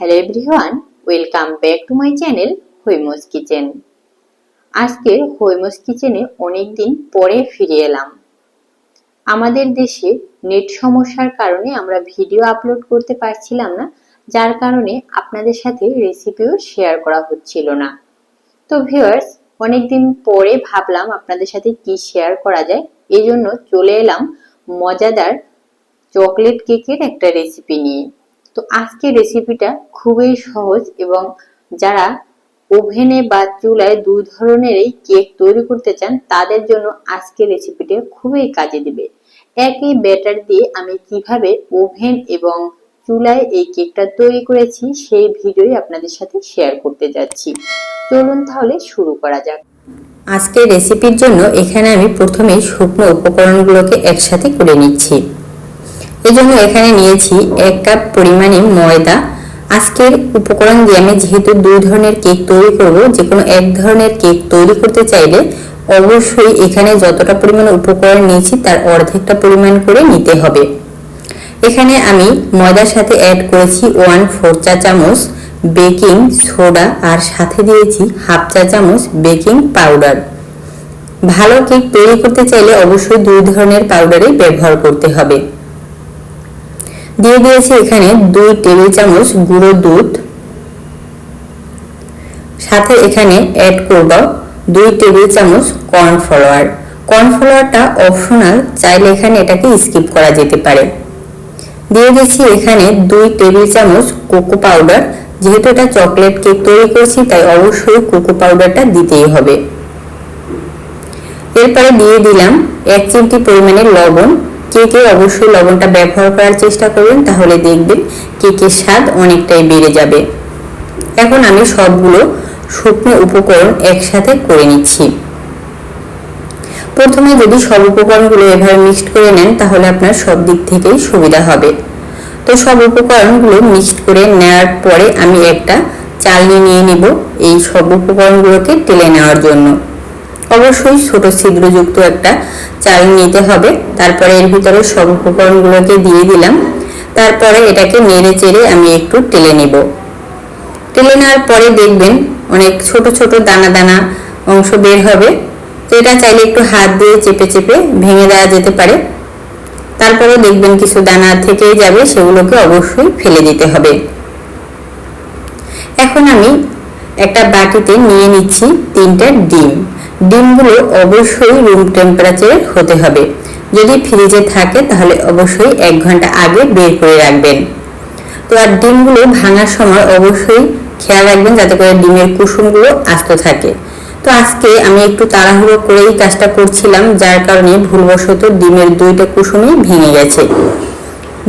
Hello everyone, welcome back to my channel হৈমস kitchen. আজকে হৈমস কিচেনে অনেকদিন পরে ফিরে এলাম। আমাদের দেশে নেট সমস্যার কারণে আমরা ভিডিও আপলোড করতে পারছিলাম না, যার কারণে আপনাদের সাথে রেসিপিও শেয়ার করা হচ্ছিল না। তো ভিউয়ার্স, অনেকদিন পরে ভাবলাম আপনাদের সাথে কি শেয়ার করা যায়, এই জন্য চলে এলাম মজাদার চকলেট কেকের একটা রেসিপি নিয়ে। তো আজকের রেসিপিটা খুবই সহজ এবং যারা ওভেনে বা চুলায় দুই ধরনেরই কেক তৈরি করতে চান তাদের জন্য আজকের রেসিপিটা খুবই কাজে দিবে। একই ব্যাটার দিয়ে আমি কিভাবে ওভেন এবং চুলায় এই কেকটা তৈরি করেছি সেই ভিডিওই আপনাদের সাথে শেয়ার করতে যাচ্ছি। চলুন তাহলে শুরু করা যাক। আজকের রেসিপির জন্য এখানে আমি প্রথমেই শুকনো উপকরণগুলোকে একসাথে করে নিচ্ছি। এজন্য এখানে নিয়েছি 1 কাপ পরিমাণে ময়দা। আজকের উপকরণ দিয়ে আমি যেহেতু দুই ধরনের কেক তৈরি করব, যে কোনো এক ধরনের কেক তৈরি করতে চাইলে অবশ্যই এখানে যতটা পরিমাণ উপকরণ নিয়েছি তার অর্ধেকটা পরিমাণ করে নিতে হবে। এখানে আমি ময়দার সাথে অ্যাড করেছি 1/4 চা চামচ বেকিং সোডা আর সাথে দিয়েছি 1/2 চা চামচ বেকিং পাউডার। ভালো কেক তৈরি করতে চাইলে অবশ্যই দুই ধরনের পাউডারই ব্যবহার করতে হবে। দিয়ে দিয়েছি এখানে 2 টেবিল চামচ গুঁড়ো দুধ, সাথে এখানে অ্যাড করব 2 টেবিল চামচ কর্নফ্লাওয়ার। কর্নফ্লাওয়ারটা অপশনাল, চাইলে এখানে এটাকে স্কিপ করা যেতে পারে। দিয়ে দিচ্ছি এখানে 2 টেবিল চামচ কোকো পাউডার। যেহেতু এটা চকলেট কেক তৈরি করছি তাই অবশ্যই কোকো পাউডারটা দিতেই হবে। এরপরে দিয়ে দিলাম 1 চিমটি পরিমাণে লবণ। কেকে অবশ্যই লবণটা ব্যবহার করার চেষ্টা করবেন, তাহলে দেখবেন কেকের স্বাদ অনেকটাই বেড়ে যাবে। এখন আমি সবগুলো শুকনো উপকরণ একসাথে করে নিচ্ছি। প্রথমে যদি সব উপকরণগুলো এভাবে মিক্সড করে নেন তাহলে আপনার সব দিক থেকেই সুবিধা হবে। তো সব উপকরণগুলো মিক্সড করে নেওয়ার পরে আমি একটা চালনি নিয়ে নিব এই সব উপকরণগুলোকে টেলে নেওয়ার জন্য। অবশ্যই ছোট ছিদ্রযুক্ত একটা চালনি নিতে হবে। তারপরে এর ভিতরে সব উপকরণগুলোকে দিয়ে দিলাম। তারপরে এটাকে নেড়ে চেড়ে আমি একটু টেলে নেব। টেলে নেওয়ার পরে দেখবেন অনেক ছোট ছোট দানা দানা অংশ বের হবে। তো এটা চাইলে একটু হাত দিয়ে চেপে চেপে ভেঙে দেওয়া যেতে পারে। তারপরে দেখবেন কিছু দানা থেকেই যাবে, সেগুলোকে অবশ্যই ফেলে দিতে হবে। এখন আমি একটা বাটিতে নিয়ে নিচ্ছি 3টা ডিম। ডিমগুলো অবশ্যই রুম টেম্পারেচারে হতে হবে। যদি ফ্রিজে থাকে তাহলে অবশ্যই 1 ঘন্টা আগে বের করে রাখবেন। তো আর ডিমগুলো ভাঙার সময় অবশ্যই খেয়াল রাখবেন যাতে করে ডিমের কুসুমগুলো আস্ত থাকে। তো আজকে আমি একটু তাড়াহুড়ো করেই কাজটা করছিলাম, যার কারণে ভুলবশত ডিমের 2টা কুসুমই ভেঙে গেছে।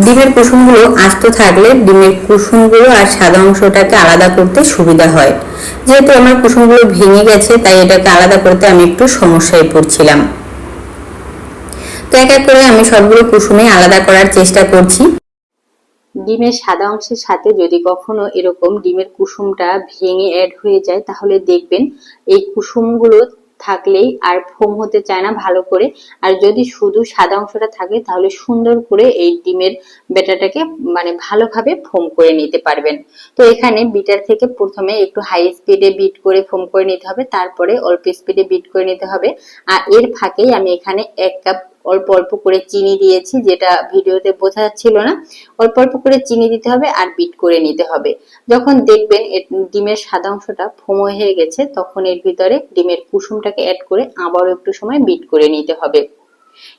ডিমের কুসুমগুলো আস্ত থাকলে ডিমের কুসুমগুলো আর সাদা অংশটাকে আলাদা করতে সুবিধা হয়। যেহেতু আমার কুসুমগুলো ভেঙে গেছে তাই এটাকে আলাদা করতে আমি একটু সমস্যায় পড়ছিলাম। তো এক এক করে আমি সবগুলো কুসুমে আলাদা করার চেষ্টা করছি। ডিমের সাদা অংশের সাথে যদি কখনো এরকম ডিমের কুসুমটা ভেঙে অ্যাড হয়ে যায় তাহলে দেখবেন এই কুসুমগুলো থাকলেই আর ফোম হতে চায় না ভালো করে। আর যদি শুধু সাদা অংশটা থাকে তাহলে সুন্দর করে এই ডিমের ব্যাটারটাকে ভালোভাবে ফোম করে নিতে পারবেন। তো এখানে বিটার থেকে প্রথমে একটু হাই স্পিডে বিট করে ফোম করে নিতে হবে, তারপরে অল্প স্পিডে বিট করে নিতে হবে। আর এর ফাঁকেই আমি এখানে 1 কাপ অল্প অল্প করে চিনি দিয়েছি, যেটা ভিডিওতে বোঝা যাচ্ছিল না। অল্প অল্প করে চিনি দিতে হবে আর বিট করে নিতে হবে। যখন দেখবেন ডিমের সাদা অংশটা ফোম হয়ে গেছে তখন এর ভিতরে ডিমের কুসুমটাকে অ্যাড করে আবারও একটু সময় বিট করে নিতে হবে।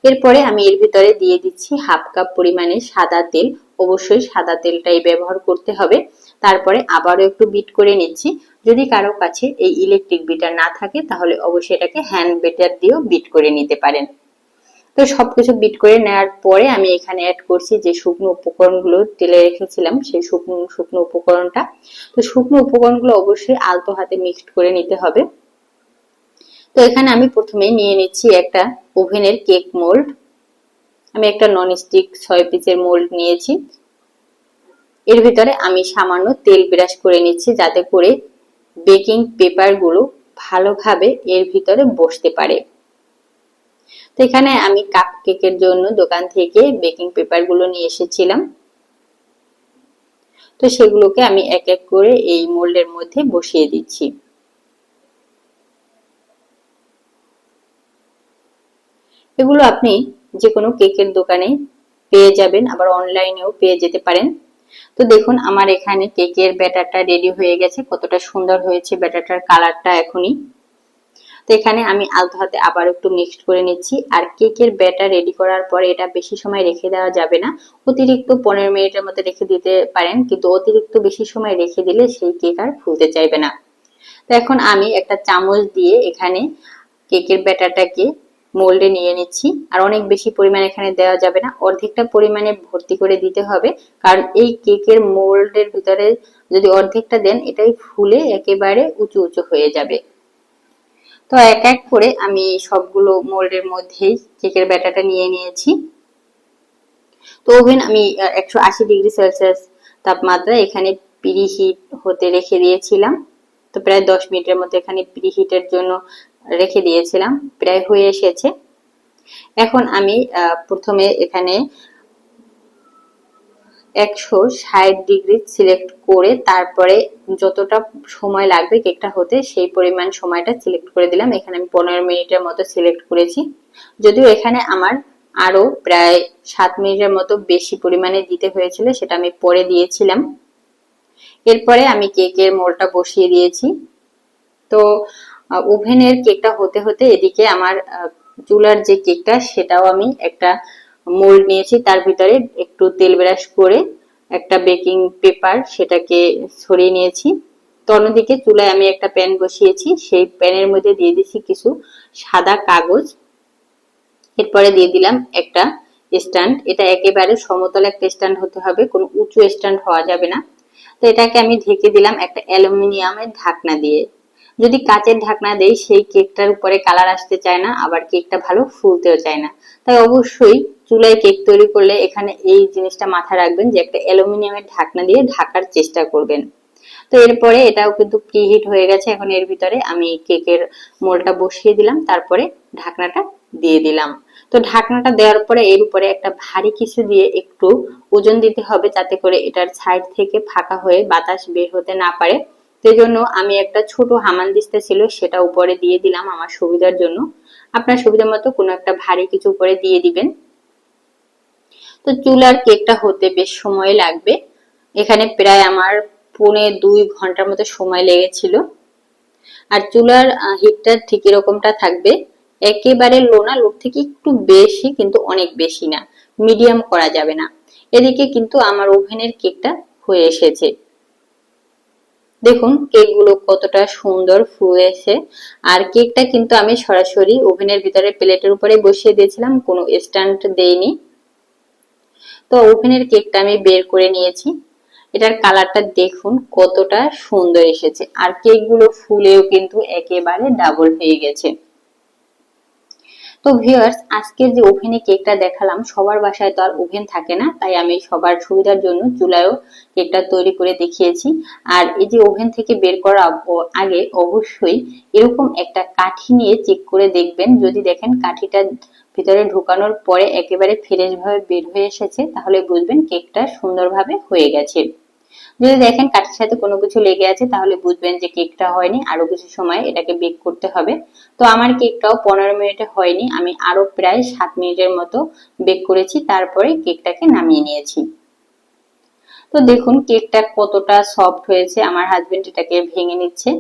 এরপরে আমি এর ভিতরে দিয়ে দিচ্ছি 1/2 কাপ পরিমাণে সাদা তেল। অবশ্যই সাদা তেলটাই ব্যবহার করতে হবে। তারপরে আবারও একটু বিট করে নিচ্ছি। যদি কারো কাছে এই ইলেকট্রিক বিটার না থাকে তাহলে অবশ্যই এটাকে হ্যান্ড বিটার দিয়েও বিট করে নিতে পারেন। তো সবকিছু বিট করে নেওয়ার পরে আমি এখানে অ্যাড করছি যে শুকনো উপকরণগুলো তেলে রেখেছিলাম সেই শুকনো উপকরণটা। তো শুকনো উপকরণগুলো অবশ্যই আলতো হাতে মিক্সড করে নিতে হবে। তো এখানে আমি প্রথমেই নিয়ে নিচ্ছি একটা ওভেনের কেক মোল্ড। আমি একটা ননস্টিক 6 পিসের মোল্ড নিয়েছি। এর ভিতরে আমি সামান্য তেল ব্রাশ করে নিচ্ছি যাতে করে বেকিং পেপারগুলো ভালোভাবে এর ভিতরে বসতে পারে। তো এখানে আমি কাপ কেকের জন্য দোকান থেকে বেকিং পেপার গুলো নিয়ে এসেছিলাম। তো সেগুলোকে আমি এক এক করে এই মোল্ডের মধ্যে বসিয়ে দিচ্ছি। এগুলো আপনি যে কোনো কেকের দোকানে পেয়ে যাবেন, আবার অনলাইনেও পেয়ে যেতে পারেন। তো দেখুন আমার এখানে কেকের ব্যাটারটা রেডি হয়ে গেছে, কতটা সুন্দর হয়েছে ব্যাটারটার কালারটা এখনই। তো এখানে আমি আলতো হাতে আবার একটু মিক্সড করে নিচ্ছি। আর কেকের ব্যাটার রেডি করার পরে এটা বেশি সময় রেখে দেওয়া যাবে না, অতিরিক্ত 15 মিনিটের মতো রেখে দিতে পারেন, কিন্তু অতিরিক্ত বেশি সময় রেখে দিলে সেই কেক আর ফুলতে চাইবে না। তো এখন আমি একটা চামচ দিয়ে এখানে কেকের ব্যাটারটাকে মোল্ডে নিয়ে নিচ্ছি। আর অনেক বেশি পরিমাণে এখানে দেওয়া যাবে না, অর্ধেকটা পরিমাণে ভর্তি করে দিতে হবে, কারণ এই কেকের মোল্ডের ভিতরে যদি অর্ধেকটা দেন এটাই ফুলে একেবারে উঁচু উঁচু হয়ে যাবে। তো এক এক করে আমি সবগুলো মোল্ডের মধ্যেই কেকের ব্যাটারটা নিয়ে নিয়েছি। তো ওভেন আমি 180°C তাপমাত্রা এখানে প্রিহিট হতে রেখে দিয়েছিলাম। তো প্রায় 10 মিনিটের মতো এখানে প্রিহিটের জন্য রেখে দিয়েছিলাম, প্রায় হয়ে এসেছে। এখন আমি প্রথমে এখানে 160° সিলেক্ট করে তারপরে যতটা সময় লাগবে কেকটা হতে সেই পরিমাণ সময়টা সিলেক্ট করে দিলাম। এখানে আমি 15 মিনিটের মতো সিলেক্ট করেছি, যদিও এখানে আমার আরো প্রায় 7 মিনিটের মতো বেশি পরিমাণে দিতে হয়েছিল, সেটা আমি পরে দিয়েছিলাম। এরপরে আমি কেকের মোল্ডটা বসিয়ে দিয়েছি। তো ওভেনের কেকটা হতে হতে এদিকে আমার চুলার যে কেকটা সেটাও আমি একটা মোল্ড নিয়েছি, তার ভিতরে একটু তেল ব্রাশ করে একটা বেকিং পেপার সেটাকে ছড়িয়ে নিয়েছি। তো অন্যদিকে চুলায় আমি একটা প্যান বসিয়েছি, সেই প্যানের মধ্যে দিয়ে দিচ্ছি কিছু সাদা কাগজ। এরপরে দিয়ে দিলাম একটা স্ট্যান্ড, এটা একেবারে সমতল একটা স্ট্যান্ড হতে হবে, কোনো উঁচু স্ট্যান্ড হওয়া যাবে না। তো এটাকে আমি ঢেকে দিলাম একটা অ্যালুমিনিয়ামের ঢাকনা দিয়ে। যদি কাচের ঢাকনা দেই সেই কেকটার উপরে কালার আসতে চায় না, আবার কেকটা ভালো ফুলতেও চায় না। তাই অবশ্যই চুলায় কেক তৈরি করলে এখানে এই জিনিসটা মাথায় রাখবেন যে একটা অ্যালুমিনিয়ামের ঢাকনা দিয়ে ঢাকার চেষ্টা করবেন। তো এরপরে এটাও কিন্তু প্রিহিট হয়ে গেছে। এখন এর ভিতরে আমি কেকের মোল্ডটা বসিয়ে দিলাম, তারপরে ঢাকনাটা দিয়ে দিলাম। তো ঢাকনাটা দেওয়ার পরে এর উপরে একটা ভারী কিছু দিয়ে একটু ওজন দিতে হবে, যাতে করে এটার সাইড থেকে ফাঁকা হয়ে বাতাস বের হতে না পারে। সেই জন্য আমি একটা ছোট হামানদিস্তা ছিল সেটা উপরে দিয়ে দিলাম আমার সুবিধার জন্য। আপনার সুবিধা মতো কোনো একটা ভারী কিছু উপরে দিয়ে দিবেন। তো চুলার কেকটা হতে বেশ সময় লাগবে, এখানে প্রায় আমার 1.5-2 ঘন্টার মতো সময় লেগেছিল। আর চুলার হিটটা ঠিক এরকমটা থাকবে, একেবারে লো না, লো থেকে একটু বেশি কিন্তু অনেক বেশি না, মিডিয়াম করা যাবে না। এদিকে কিন্তু আমার ওভেনের কেকটা হয়ে এসেছে। দেখুন কেকগুলো কতটা সুন্দর ফুলেছে। আর কেকটা কিন্তু আমি সরাসরি ওভেনের ভিতরে প্লেটের উপরে বসিয়ে দিয়েছিলাম, কোনো স্ট্যান্ড দেইনি। তো ওভেনের কেকটা আমি বের করে নিয়েছি, এটার কালারটা দেখুন কতটা সুন্দর এসেছে। আর কেকগুলো ফুলেও কিন্তু একেবারে ডাবল হয়ে গেছে। তো ভিউয়ার্স, আজকের যে ওভেনে কেকটা দেখালাম, সবার বাসায় তো আর ওভেন থাকে না, তাই আমি সবার সুবিধার জন্য চুলায়ও কেকটা তৈরি করে দেখিয়েছি। আর এই যে ওভেন থেকে বের করার আগে অবশ্যই এরকম একটা কাঠি নিয়ে চেক করে দেখবেন, যদি দেখেন কাঠিটা ভিতরে ঢোকানোর পরে একেবারে ফ্রেশ ভাবে বের হয়ে এসেছে, তাহলে বুঝবেন কেকটা সুন্দরভাবে হয়ে গেছে। যদি দেখেন কাঠের সাথে কোনো কিছু লেগে আছে, তাহলে বুঝবেন যে কেকটা হয়নি, আরো কিছু সময় এটাকে বেক করতে হবে। তো আমার কেকটাও 15 মিনিটে হয়নি, আমি আরো প্রায় 7 মিনিটের মতো বেক করেছি, তারপরে কেকটাকে নামিয়ে নিয়েছি। তো দেখুন কেকটা কতটা সফট হয়েছে, আমার হাজবেন্ড এটাকে ভেঙে নিচ্ছে।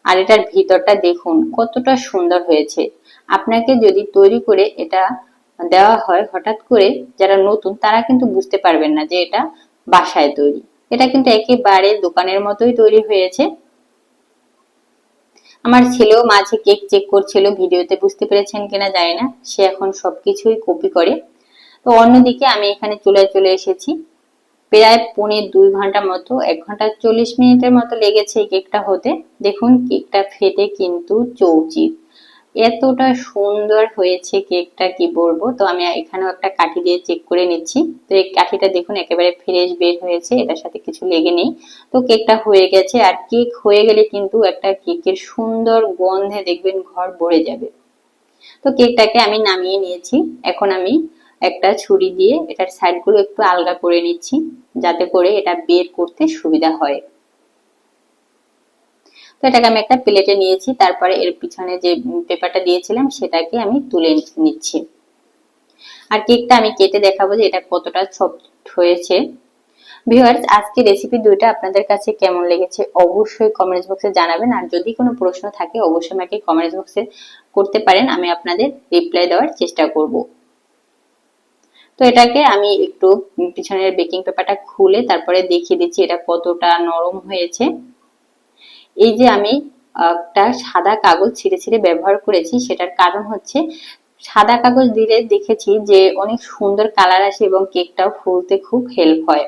আর এটার ভিতরটা দেখুন কতটা সুন্দর হয়েছে। আপনাকে যদি তৈরি করে এটা দেওয়া হয় হঠাৎ করে, যারা নতুন তারা কিন্তু বুঝতে পারবেন না যে এটা বাসায় তৈরি। এটা কিন্তু একেবারে দোকানের মতোই তৈরি হয়েছে। আমার ছেলেও মাঝে কেক চেক করছিল, ভিডিওতে বুঝতে পেরেছেন কিনা জানি না, সে এখন সবকিছুই কপি করে। তো অন্যদিকে আমি এখানে চুলায় চলে এসেছি, প্রায় 1.5-2 ঘন্টা মতো, 1 ঘন্টা 40 মিনিটের মতো লেগেছে এই কেকটা হতে। দেখুন কেকটা ফেটে কিন্তু চৌচির, এতটা সুন্দর হয়েছে কেকটা কি বলবো। তো আমি এখানেও একটা কাঠি দিয়ে চেক করে নিচ্ছি। তো এই কাঠিটা দেখুন একেবারে ফ্রেশ বের হয়েছে, এটার সাথে কিছু লেগে নেই। তো কেকটা হয়ে গেছে। আর কেক হয়ে গেলে কিন্তু একটা কেকের সুন্দর গন্ধে দেখবেন ঘর ভরে যাবে। তো কেকটাকে আমি নামিয়ে নিয়েছি। এখন আমি একটা ছুরি দিয়ে এটার সাইডগুলো একটু আলগা করে নিচ্ছি, যাতে করে এটা বের করতে সুবিধা হয়। তো এটাকে আমি একটা প্লেটে নিয়েছি, তারপরে এর পিছনে যে পেপারটা দিয়েছিলাম সেটাকে আমি তুলে নিচ্ছি। আর কেকটা আমি কেটে দেখাবো যে এটা কতটা সফট হয়েছে। ভিউয়ার্স, আজকে রেসিপি দুইটা আপনাদের কাছে কেমন লেগেছে অবশ্যই কমেন্টস বক্সে জানাবেন। আর যদি কোনো প্রশ্ন থাকে অবশ্যই আমাকে কমেন্টস বক্সে করতে পারেন, আমি আপনাদের রিপ্লাই দেওয়ার চেষ্টা করব। তো এটাকে আমি একটু পিছনের বেকিং পেপারটা খুলে তারপরে দেখিয়ে দিচ্ছি এটা কতটা নরম হয়েছে। এই যে আমি একটা সাদা কাগজ ছিঁড়ে ছিঁড়ে ব্যবহার করেছি, সেটার কারণ হচ্ছে সাদা কাগজ দিলে দেখেছি যে অনেক সুন্দর কালার আসে এবং কেকটাও ফুলতে খুব হেল্প হয়।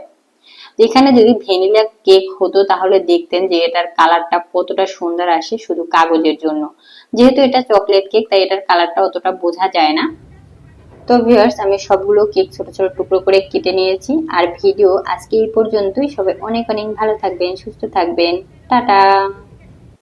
এখানে যদি ভ্যানিলা কেক হতো তাহলে দেখতেন যে এটার কালারটা কতটা সুন্দর আসে শুধু কাগজের জন্য। যেহেতু এটা চকলেট কেক তাই এটার কালারটা অতটা বোঝা যায় না। তো ভিউয়ার্স, আমি সবগুলো কেক ছোট ছোট টুকরো করে কেটে নিয়েছি। আর ভিডিও আজকে এই পর্যন্তই। সবাই অনেক অনেক ভালো থাকবেন, সুস্থ থাকবেন। টাটা।